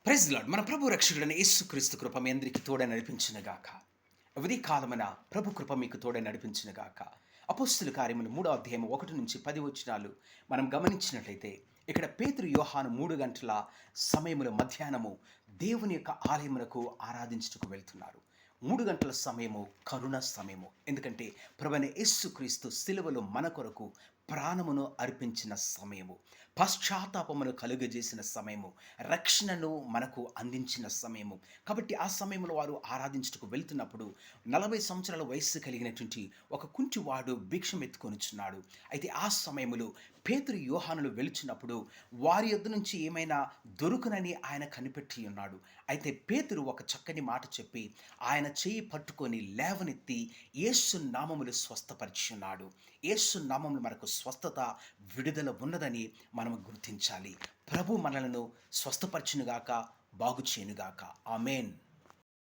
Praise lord. మన ప్రభు రక్షకుడైన యేసుక్రీస్తు కృప మీ అందరికి తోడై నడిపించునుగాక. ఉదయ కాలమున ప్రభు కృప మీకు తోడై నడిపించునుగాక. అపోస్తుల కార్యములు 3వ అధ్యాయం 1-10 మనం గమనించినట్లయితే, ఇక్కడ పేతురు, యోహాను 3 గంటల సమయములో మధ్యాహ్నము దేవుని యొక్క ఆలయమునకు ఆరాధించుటకు వెళ్తున్నారు. 3 గంటల సమయము కరుణ సమయము. ఎందుకంటే ప్రభువైన యేసుక్రీస్తు సిలువలో మన కొరకు ప్రాణమును అర్పించిన సమయము, పశ్చాత్తాపమును కలుగజేసిన సమయము, రక్షణను మనకు అందించిన సమయము. కాబట్టి ఆ సమయంలో వారు ఆరాధించుటకు వెళ్తున్నప్పుడు 40 సంవత్సరాల వయస్సు కలిగినటువంటి ఒక కుంటివాడు భిక్షం ఎత్తుకొనుచున్నాడు. అయితే ఆ సమయములో పేతురు, యోహానులు వెలుచున్నప్పుడు వారి యొద్ద నుంచి ఏమైనా దొరుకునని ఆయన కనిపెట్టి ఉన్నాడు. అయితే పేతురు ఒక చక్కని మాట చెప్పి ఆయన చెయ్యి పట్టుకొని లేవనెత్తి యేసు నామములు స్వస్థపరిచి ఉన్నాడు. యేసు నామములు మనకు స్వస్థత, విడుదల ఉన్నదని మనం గుర్తించాలి. ప్రభు మనలను స్వస్థపరచునుగాక, బాగు చేయునుగాక. ఆమేన్.